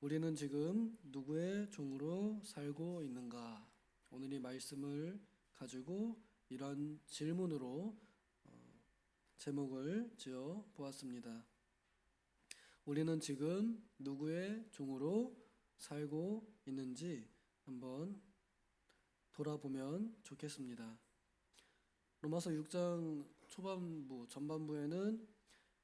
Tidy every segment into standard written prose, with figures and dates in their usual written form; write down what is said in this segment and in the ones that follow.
우리는 지금 누구의 종으로 살고 있는가? 오늘 이 말씀을 가지고 이런 질문으로 제목을 지어 보았습니다. 우리는 지금 누구의 종으로 살고 있는지 한번 돌아보면 좋겠습니다. 로마서 6장 전반부에는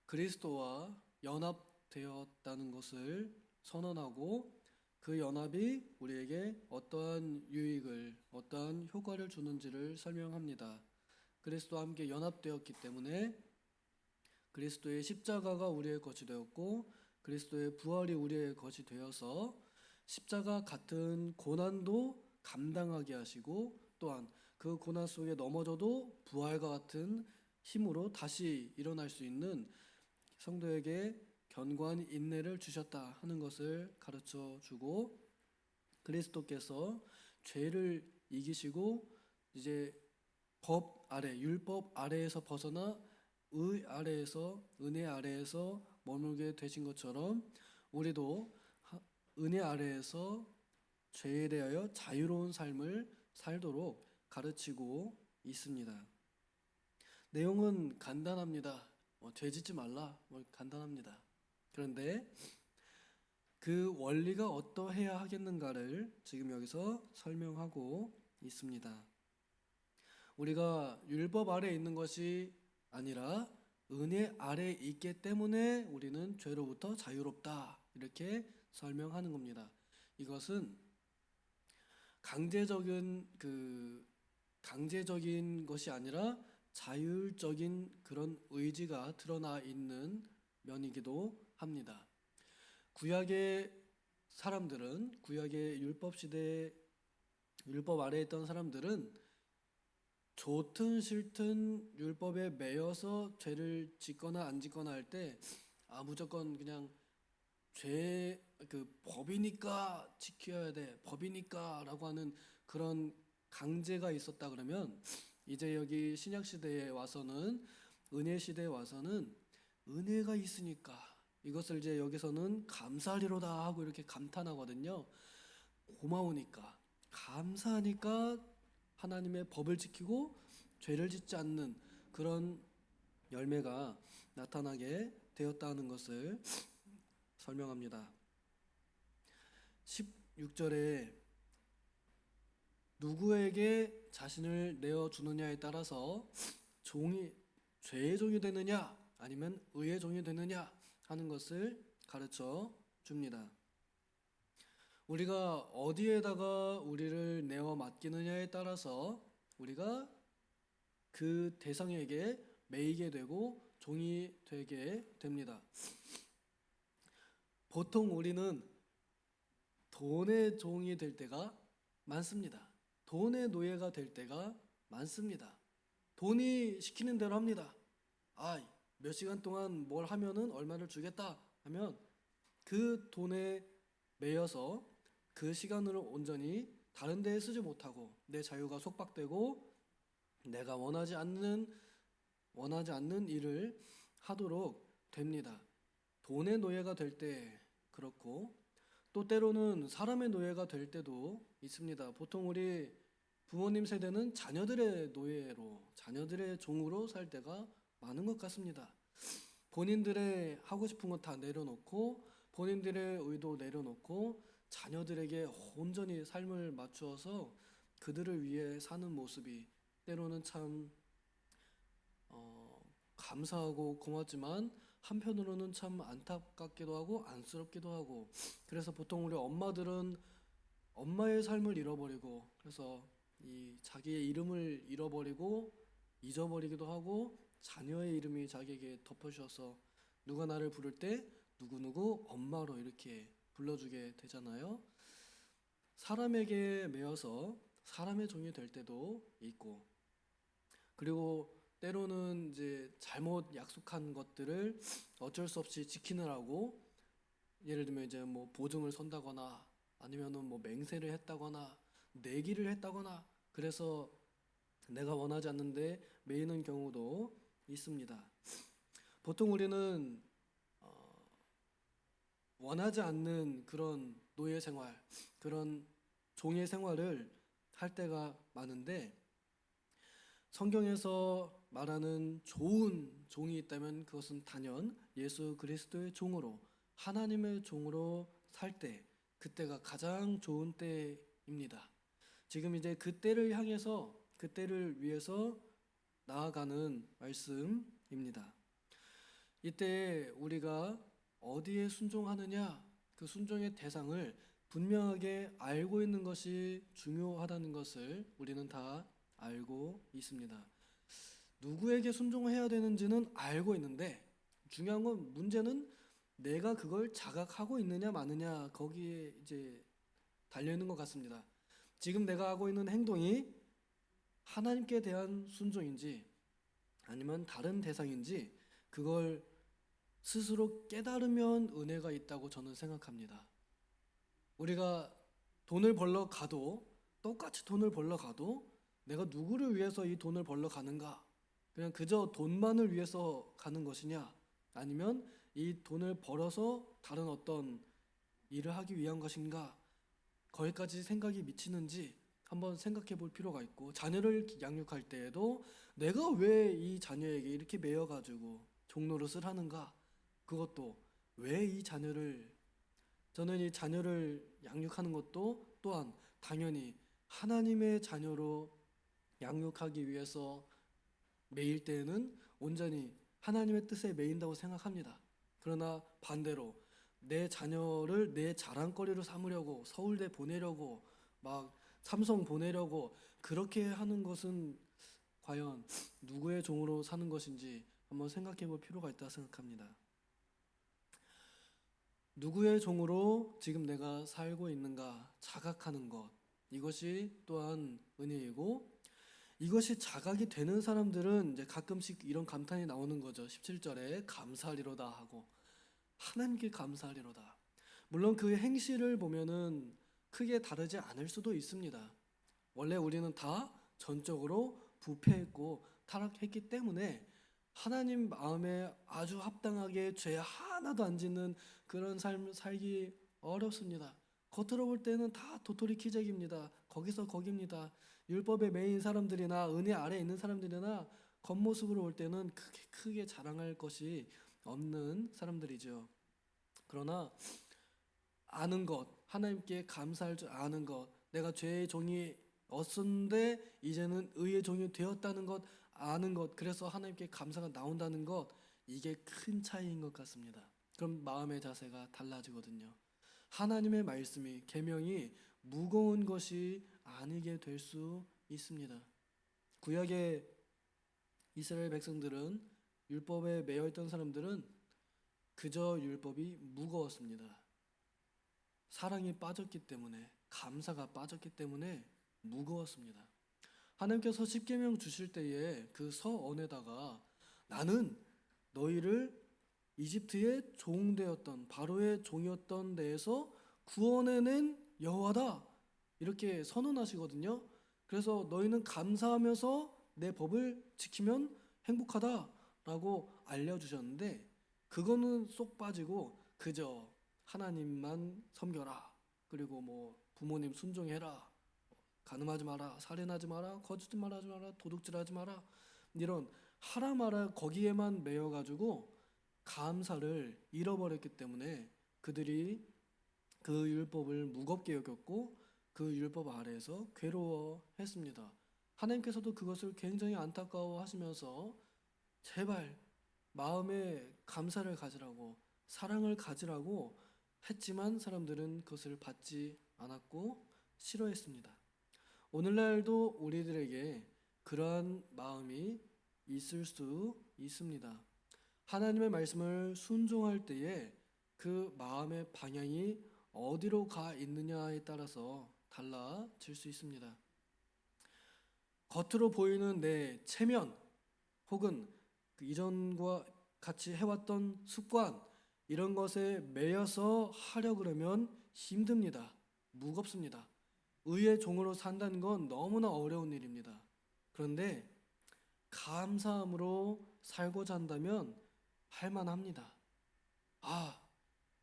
그리스도와 연합되었다는 것을 선언하고 그 연합이 우리에게 어떠한 유익을, 어떠한 효과를 주는지를 설명합니다. 그리스도와 함께 연합되었기 때문에 그리스도의 십자가가 우리의 것이 되었고 그리스도의 부활이 우리의 것이 되어서 십자가 같은 고난도 감당하게 하시고 또한 그 고난 속에 넘어져도 부활과 같은 힘으로 다시 일어날 수 있는 성도에게 견고한 인내를 주셨다 하는 것을 가르쳐 주고 그리스도께서 죄를 이기시고 이제 법 아래, 율법 아래에서 벗어나 의 아래에서, 은혜 아래에서 머물게 되신 것처럼 우리도 은혜 아래에서 죄에 대하여 자유로운 삶을 살도록 가르치고 있습니다. 내용은 간단합니다. 죄 짓지 말라. 간단합니다. 그런데 그 원리가 어떠해야 하겠는가를 지금 여기서 설명하고 있습니다. 우리가 율법 아래 있는 것이 아니라 은혜 아래 있기 때문에 우리는 죄로부터 자유롭다. 이렇게 설명하는 겁니다. 이것은 강제적인 것이 아니라 자율적인 그런 의지가 드러나 있는 면이기도 합니다. 구약의 율법 아래에 있던 사람들은 좋든 싫든 율법에 매여서 죄를 짓거나 안 짓거나 할 때 무조건 그냥 법이니까 지켜야 돼, 법이니까라고 하는 그런 강제가 있었다 그러면 이제 여기 신약 시대에 와서는 은혜 시대에 와서는 은혜가 있으니까 이것을 이제 여기서는 감사하리로다 하고 이렇게 감탄하거든요. 고마우니까, 감사하니까 하나님의 법을 지키고 죄를 짓지 않는 그런 열매가 나타나게 되었다는 것을 설명합니다. 16절에 누구에게 자신을 내어주느냐에 따라서 죄의 종이 되느냐 아니면 의의 종이 되느냐 하는 것을 가르쳐 줍니다. 우리가 어디에다가 우리를 내어 맡기느냐에 따라서 우리가 그 대상에게 매이게 되고 종이 되게 됩니다. 보통 우리는 돈의 종이 될 때가 많습니다. 돈의 노예가 될 때가 많습니다. 돈이 시키는 대로 합니다. 몇 시간 동안 뭘 하면은 얼마를 주겠다 하면 그 돈에 매여서 그 시간을 온전히 다른 데에 쓰지 못하고 내 자유가 속박되고 내가 원하지 않는 일을 하도록 됩니다. 돈의 노예가 될 때 그렇고 또 때로는 사람의 노예가 될 때도 있습니다. 보통 우리 부모님 세대는 자녀들의 노예로, 자녀들의 종으로 살 때가 많은 것 같습니다. 본인들의 하고 싶은 것 다 내려놓고 본인들의 의도 내려놓고 자녀들에게 온전히 삶을 맞추어서 그들을 위해 사는 모습이 때로는 참 감사하고 고맙지만 한편으로는 참 안타깝기도 하고 안쓰럽기도 하고 그래서 보통 우리 엄마들은 엄마의 삶을 잃어버리고 그래서 이 자기의 이름을 잃어버리고 잊어버리기도 하고 자녀의 이름이 자기에게 덮여져서 누가 나를 부를 때 누구누구 엄마로 이렇게 불러주게 되잖아요. 사람에게 매여서 사람의 종이 될 때도 있고 그리고 때로는 이제 잘못 약속한 것들을 어쩔 수 없이 지키느라고 예를 들면 이제 뭐 보증을 선다거나 아니면은 뭐 맹세를 했다거나 내기를 했다거나 그래서 내가 원하지 않는데 매이는 경우도 있습니다. 보통 우리는 원하지 않는 그런 노예 생활, 그런 종의 생활을 할 때가 많은데, 성경에서 말하는 좋은 종이 있다면 그것은 단연 예수 그리스도의 종으로, 하나님의 종으로 살 때, 그때가 가장 좋은 때입니다. 지금 이제 그 때를 향해서, 그 때를 위해서 나아가는 말씀입니다. 이때 우리가 어디에 순종하느냐, 그 순종의 대상을 분명하게 알고 있는 것이 중요하다는 것을 우리는 다 알고 있습니다. 누구에게 순종해야 되는지는 알고 있는데, 중요한 건, 문제는 내가 그걸 자각하고 있느냐 마느냐, 거기에 이제 달려 있는 것 같습니다. 지금 내가 하고 있는 행동이 하나님께 대한 순종인지 아니면 다른 대상인지, 그걸 스스로 깨달으면 은혜가 있다고 저는 생각합니다. 우리가 돈을 벌러 가도, 똑같이 돈을 벌러 가도 내가 누구를 위해서 이 돈을 벌러 가는가? 그냥 그저 돈만을 위해서 가는 것이냐? 아니면 이 돈을 벌어서 다른 어떤 일을 하기 위한 것인가? 거기까지 생각이 미치는지 한번 생각해 볼 필요가 있고, 자녀를 양육할 때에도 내가 왜 이 자녀에게 이렇게 매여가지고 종노릇을 하는가? 그것도 왜 이 자녀를, 저는 이 자녀를 양육하는 것도 또한 당연히 하나님의 자녀로 양육하기 위해서 매일 때에는 온전히 하나님의 뜻에 매인다고 생각합니다. 그러나 반대로 내 자녀를 내 자랑거리로 삼으려고, 서울대 보내려고, 막 삼성 보내려고 그렇게 하는 것은 과연 누구의 종으로 사는 것인지 한번 생각해 볼 필요가 있다고 생각합니다. 누구의 종으로 지금 내가 살고 있는가 자각하는 것, 이것이 또한 은혜이고, 이것이 자각이 되는 사람들은 이제 가끔씩 이런 감탄이 나오는 거죠. 17절에 감사하리로다 하고, 하나님께 감사하리로다. 물론 그 행실을 보면은 크게 다르지 않을 수도 있습니다. 원래 우리는 다 전적으로 부패했고 타락했기 때문에 하나님 마음에 아주 합당하게 죄 하나도 안 짓는 그런 삶 살기 어렵습니다. 겉으로 볼 때는 다 도토리 키재기입니다. 거기서 거기입니다. 율법에 매인 사람들이나 은혜 아래에 있는 사람들이나 겉모습으로 볼 때는 크게 자랑할 것이 없는 사람들이죠. 그러나 아는 것, 하나님께 감사할 줄 아는 것, 내가 죄의 종이 었었는데 이제는 의의 종이 되었다는 것, 아는 것, 그래서 하나님께 감사가 나온다는 것, 이게 큰 차이인 것 같습니다. 그럼 마음의 자세가 달라지거든요. 하나님의 말씀이, 계명이 무거운 것이 아니게 될 수 있습니다. 구약의 이스라엘 백성들은, 율법에 매여 있던 사람들은 그저 율법이 무거웠습니다. 사랑이 빠졌기 때문에, 감사가 빠졌기 때문에 무거웠습니다. 하나님께서 십계명 주실 때에 그 서언에다가 나는 너희를 이집트의 종되었던 바로의 종이었던 데에서 구원해낸 여호와다, 이렇게 선언하시거든요. 그래서 너희는 감사하면서 내 법을 지키면 행복하다라고 알려주셨는데, 그거는 쏙 빠지고 그저 하나님만 섬겨라, 그리고 뭐 부모님 순종해라, 간음하지 마라, 살인하지 마라, 거짓말하지 마라, 도둑질하지 마라, 이런 하라 마라 거기에만 매여가지고 감사를 잃어버렸기 때문에 그들이 그 율법을 무겁게 여겼고 그 율법 아래에서 괴로워했습니다. 하나님께서도 그것을 굉장히 안타까워하시면서 제발 마음에 감사를 가지라고, 사랑을 가지라고 했지만 사람들은 그것을 받지 않았고 싫어했습니다. 오늘날도 우리들에게 그러한 마음이 있을 수 있습니다. 하나님의 말씀을 순종할 때에 그 마음의 방향이 어디로 가 있느냐에 따라서 달라질 수 있습니다. 겉으로 보이는 내 체면, 혹은 그 이전과 같이 해왔던 습관, 이런 것에 매여서 하려 그러면 힘듭니다. 무겁습니다. 의의 종으로 산다는 건 너무나 어려운 일입니다. 그런데 감사함으로 살고자 한다면 할만합니다. 아,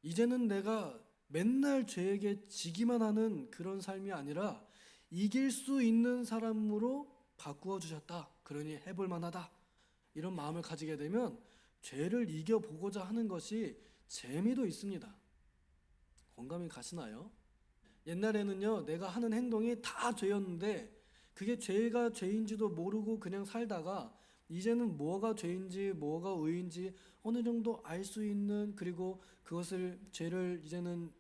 이제는 내가 맨날 죄에게 지기만 하는 그런 삶이 아니라 이길 수 있는 사람으로 바꾸어 주셨다. 그러니 해볼 만하다. 이런 마음을 가지게 되면 죄를 이겨보고자 하는 것이 재미도 있습니다. 공감이 가시나요? 옛날에는요, 내가 하는 행동이 다 죄였는데 그게 죄가 죄인지도 모르고 그냥 살다가 이제는 뭐가 죄인지 뭐가 의인지 어느 정도 알 수 있는, 그리고 그것을 죄를 이제는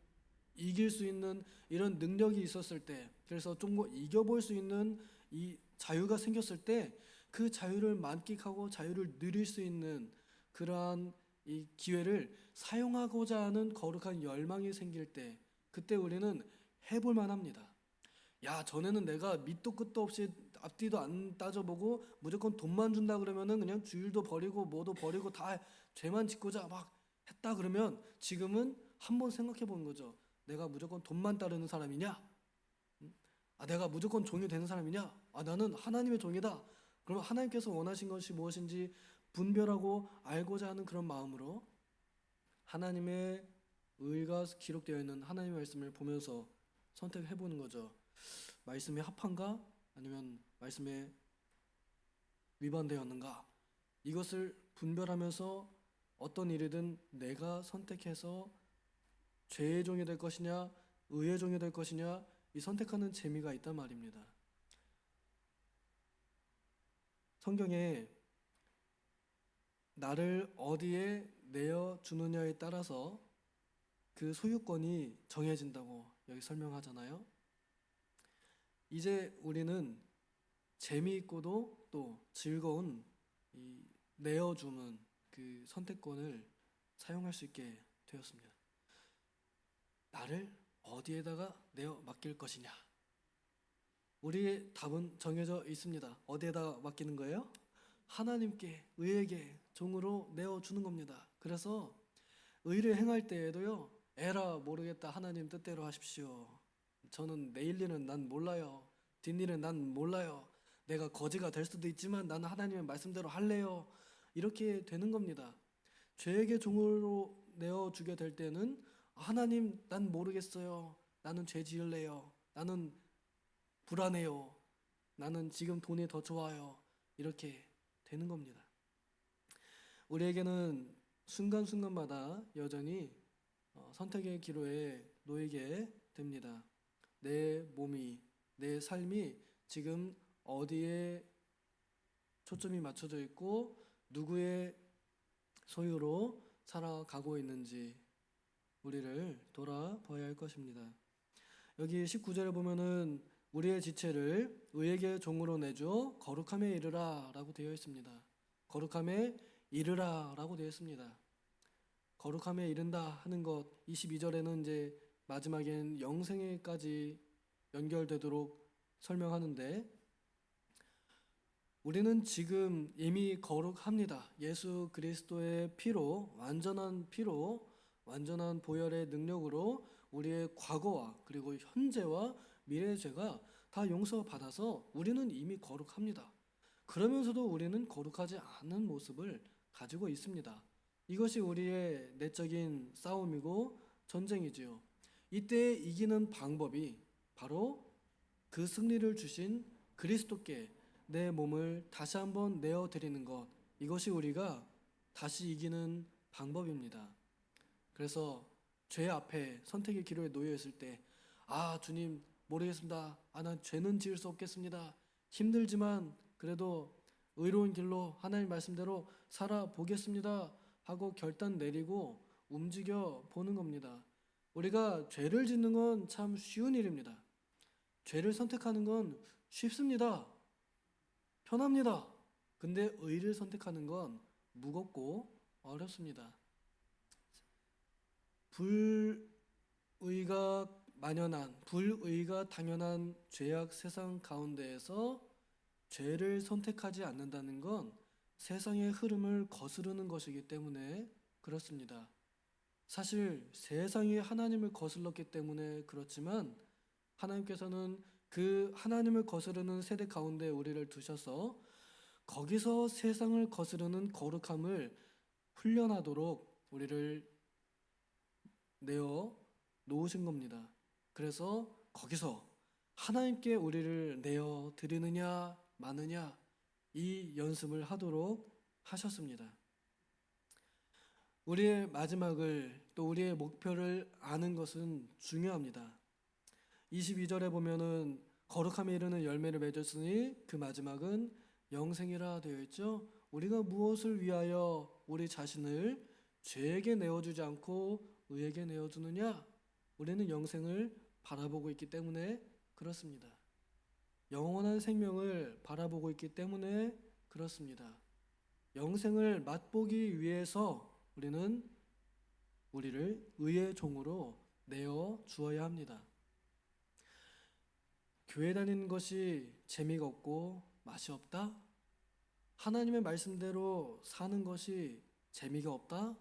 이길 수 있는 이런 능력이 있었을 때, 그래서 좀 더 이겨볼 수 있는 이 자유가 생겼을 때 그 자유를 만끽하고 자유를 누릴 수 있는 그러한 이 기회를 사용하고자 하는 거룩한 열망이 생길 때, 그때 우리는 해볼 만합니다. 야, 전에는 내가 밑도 끝도 없이 앞뒤도 안 따져보고 무조건 돈만 준다 그러면은 그냥 주일도 버리고 뭐도 버리고 다 죄만 짓고자 막 했다 그러면, 지금은 한번 생각해 보는 거죠. 내가 무조건 돈만 따르는 사람이냐? 내가 무조건 종이 되는 사람이냐? 나는 하나님의 종이다. 그러면 하나님께서 원하신 것이 무엇인지 분별하고 알고자 하는 그런 마음으로 하나님의 의가 기록되어 있는 하나님의 말씀을 보면서 선택해 보는 거죠. 말씀에 합한가? 아니면 말씀에 위반되었는가? 이것을 분별하면서 어떤 일이든 내가 선택해서 죄의 종이 될 것이냐, 의의 종이 될 것이냐, 이 선택하는 재미가 있단 말입니다. 성경에 나를 어디에 내어 주느냐에 따라서 그 소유권이 정해진다고 여기 설명하잖아요. 이제 우리는 재미있고도 또 즐거운 이 내어주는 그 선택권을 사용할 수 있게 되었습니다. 나를 어디에다가 내어 맡길 것이냐? 우리의 답은 정해져 있습니다. 어디에다 맡기는 거예요? 하나님께, 의에게, 종으로 내어주는 겁니다. 그래서 의를 행할 때에도요, 에라 모르겠다, 하나님 뜻대로 하십시오. 저는 내일 일은 난 몰라요. 뒷일은 난 몰라요. 내가 거지가 될 수도 있지만 나는 하나님의 말씀대로 할래요. 이렇게 되는 겁니다. 죄에게 종으로 내어주게 될 때는 하나님, 난 모르겠어요. 나는 죄 지을래요. 나는 불안해요. 나는 지금 돈이 더 좋아요. 이렇게 되는 겁니다. 우리에게는 순간순간마다 여전히 선택의 기로에 놓이게 됩니다. 내 몸이, 내 삶이 지금 어디에 초점이 맞춰져 있고 누구의 소유로 살아가고 있는지 우리를 돌아봐야 할 것입니다. 여기 19절에 보면은 우리의 지체를 의에게 종으로 내줘 거룩함에 이르라 라고 되어 있습니다. 거룩함에 이르라 라고 되어 있습니다. 거룩함에 이른다 하는 것, 22절에는 이제 마지막엔 영생에까지 연결되도록 설명하는데, 우리는 지금 이미 거룩합니다. 예수 그리스도의 피로, 완전한 피로, 완전한 보혈의 능력으로 우리의 과거와 그리고 현재와 미래의 죄가 다 용서받아서 우리는 이미 거룩합니다. 그러면서도 우리는 거룩하지 않은 모습을 가지고 있습니다. 이것이 우리의 내적인 싸움이고 전쟁이지요. 이때 이기는 방법이 바로 그 승리를 주신 그리스도께 내 몸을 다시 한번 내어드리는 것, 이것이 우리가 다시 이기는 방법입니다. 그래서 죄 앞에 선택의 기로에 놓여 있을 때, 주님 모르겠습니다. 난 죄는 지을 수 없겠습니다. 힘들지만 그래도 의로운 길로 하나님 말씀대로 살아보겠습니다 하고 결단 내리고 움직여 보는 겁니다. 우리가 죄를 짓는 건 참 쉬운 일입니다. 죄를 선택하는 건 쉽습니다. 편합니다. 근데 의를 선택하는 건 무겁고 어렵습니다. 불의가 만연한, 불의가 당연한 죄악 세상 가운데에서 죄를 선택하지 않는다는 건 세상의 흐름을 거스르는 것이기 때문에 그렇습니다. 사실 세상이 하나님을 거슬렀기 때문에 그렇지만, 하나님께서는 그 하나님을 거스르는 세대 가운데 우리를 두셔서 거기서 세상을 거스르는 거룩함을 훈련하도록 우리를 내어 놓으신 겁니다. 그래서 거기서 하나님께 우리를 내어 드리느냐 마느냐 이 연습을 하도록 하셨습니다. 우리의 마지막을 또 우리의 목표를 아는 것은 중요합니다. 22절에 보면은 거룩함에 이르는 열매를 맺었으니 그 마지막은 영생이라 되어 있죠. 우리가 무엇을 위하여 우리 자신을 죄에게 내어주지 않고 의에게 내어주느냐? 우리는 영생을 바라보고 있기 때문에 그렇습니다. 영원한 생명을 바라보고 있기 때문에 그렇습니다. 영생을 맛보기 위해서 우리는 우리를 의의 종으로 내어 주어야 합니다. 교회 다니는 것이 재미가 없고 맛이 없다? 하나님의 말씀대로 사는 것이 재미가 없다?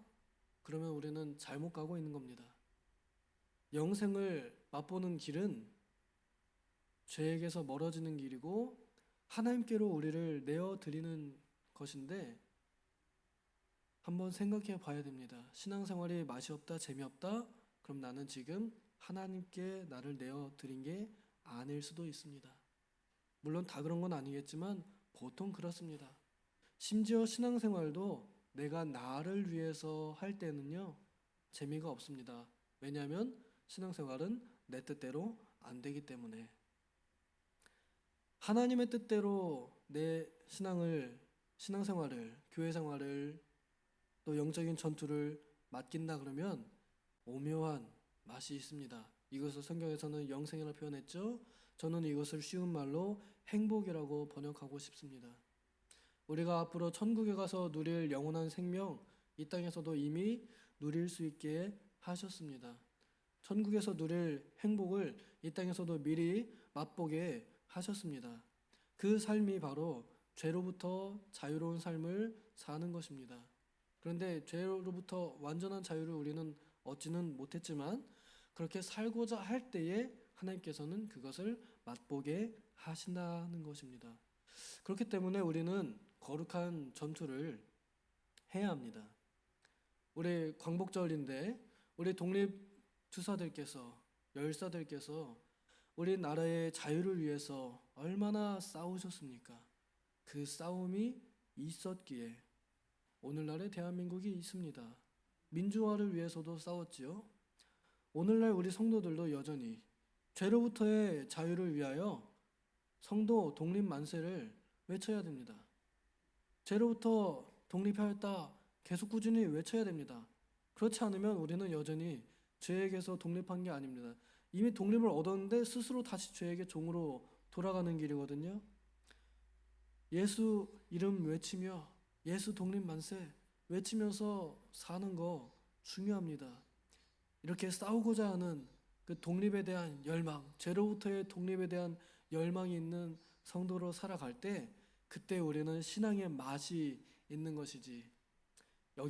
그러면 우리는 잘못 가고 있는 겁니다. 영생을 맛보는 길은 죄에게서 멀어지는 길이고 하나님께로 우리를 내어 드리는 것인데 한번 생각해 봐야 됩니다. 신앙생활이 맛이 없다, 재미없다? 그럼 나는 지금 하나님께 나를 내어 드린 게 아닐 수도 있습니다. 물론 다 그런 건 아니겠지만 보통 그렇습니다. 심지어 신앙생활도 내가 나를 위해서 할 때는요 재미가 없습니다. 왜냐하면 신앙생활은 내 뜻대로 안 되기 때문에. 하나님의 뜻대로 내 신앙생활을, 교회생활을 또 영적인 전투를 맡긴다 그러면 오묘한 맛이 있습니다. 이것을 성경에서는 영생이라고 표현했죠. 저는 이것을 쉬운 말로 행복이라고 번역하고 싶습니다. 우리가 앞으로 천국에 가서 누릴 영원한 생명, 이 땅에서도 이미 누릴 수 있게 하셨습니다. 천국에서 누릴 행복을 이 땅에서도 미리 맛보게 하셨습니다. 그 삶이 바로 죄로부터 자유로운 삶을 사는 것입니다. 그런데 죄로부터 완전한 자유를 우리는 얻지는 못했지만 그렇게 살고자 할 때에 하나님께서는 그것을 맛보게 하신다는 것입니다. 그렇기 때문에 우리는 거룩한 전투를 해야 합니다. 우리 광복절인데 우리 독립투사들께서 열사들께서 우리나라의 자유를 위해서 얼마나 싸우셨습니까? 그 싸움이 있었기에 오늘날의 대한민국이 있습니다. 민주화를 위해서도 싸웠지요. 오늘날 우리 성도들도 여전히 죄로부터의 자유를 위하여 성도 독립 만세를 외쳐야 됩니다. 죄로부터 독립하였다 계속 꾸준히 외쳐야 됩니다. 그렇지 않으면 우리는 여전히 죄에게서 독립한 게 아닙니다. 이미 독립을 얻었는데 스스로 다시 죄에게 종으로 돌아가는 길이거든요. 예수 이름 외치며 예수 독립 만세 외치면서 사는 거 중요합니다. 이렇게 싸우고자 하는 그 독립에 대한 열망, 죄로부터의 독립에 대한 열망이 있는 성도로 살아갈 때 그때 우리는 신앙의 맛이 있는 것이지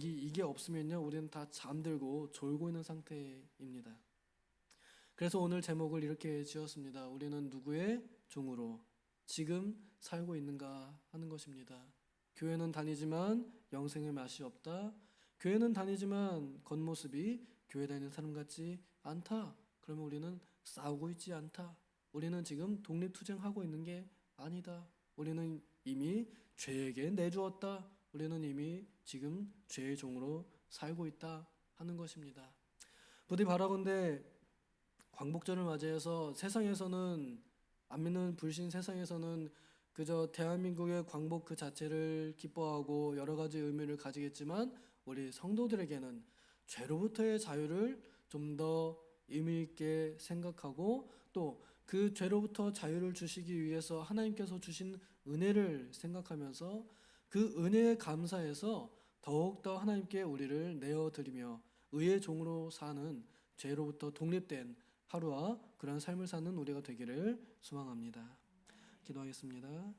이게 없으면요 우리는 다 잠들고 졸고 있는 상태입니다. 그래서 오늘 제목을 이렇게 지었습니다. 우리는 누구의 종으로 지금 살고 있는가 하는 것입니다. 교회는 다니지만 영생의 맛이 없다. 교회는 다니지만 겉모습이 교회 다니는 사람 같지 않다. 그러면 우리는 싸우고 있지 않다. 우리는 지금 독립투쟁하고 있는 게 아니다. 우리는 이미 죄에게 내주었다. 우리는 이미 지금 죄의 종으로 살고 있다 하는 것입니다. 부디 바라건대 광복절을 맞이해서 세상에서는 안 믿는 불신 세상에서는 그저 대한민국의 광복 그 자체를 기뻐하고 여러 가지 의미를 가지겠지만 우리 성도들에게는 죄로부터의 자유를 좀 더 의미 있게 생각하고 또 그 죄로부터 자유를 주시기 위해서 하나님께서 주신 은혜를 생각하면서 그 은혜에 감사해서 더욱더 하나님께 우리를 내어드리며 의의 종으로 사는 죄로부터 독립된 하루와 그런 삶을 사는 우리가 되기를 소망합니다. 기도하겠습니다.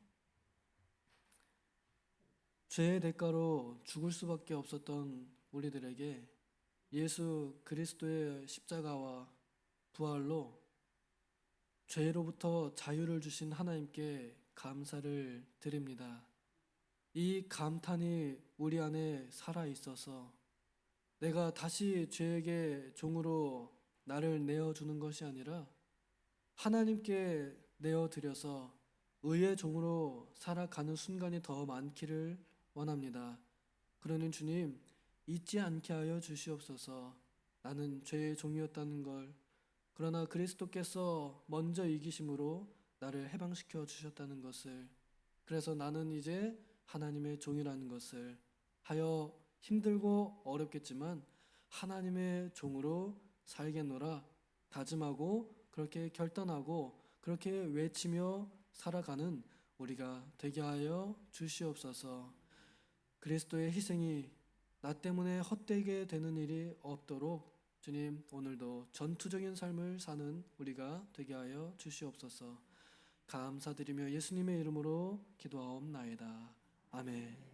죄의 대가로 죽을 수밖에 없었던 우리들에게 예수 그리스도의 십자가와 부활로 죄로부터 자유를 주신 하나님께 감사를 드립니다. 이 감탄이 우리 안에 살아 있어서 내가 다시 죄에게 종으로 나를 내어주는 것이 아니라 하나님께 내어드려서 의의 종으로 살아가는 순간이 더 많기를 원합니다. 그러는 주님, 잊지 않게 하여 주시옵소서. 나는 죄의 종이었다는 걸, 그러나 그리스도께서 먼저 이기심으로 나를 해방시켜 주셨다는 것을, 그래서 나는 이제 하나님의 종이라는 것을 하여 힘들고 어렵겠지만 하나님의 종으로 살겠노라 다짐하고 그렇게 결단하고 그렇게 외치며 살아가는 우리가 되게 하여 주시옵소서. 그리스도의 희생이 나 때문에 헛되게 되는 일이 없도록 주님, 오늘도 전투적인 삶을 사는 우리가 되게 하여 주시옵소서. 감사드리며 예수님의 이름으로 기도하옵나이다. 아멘.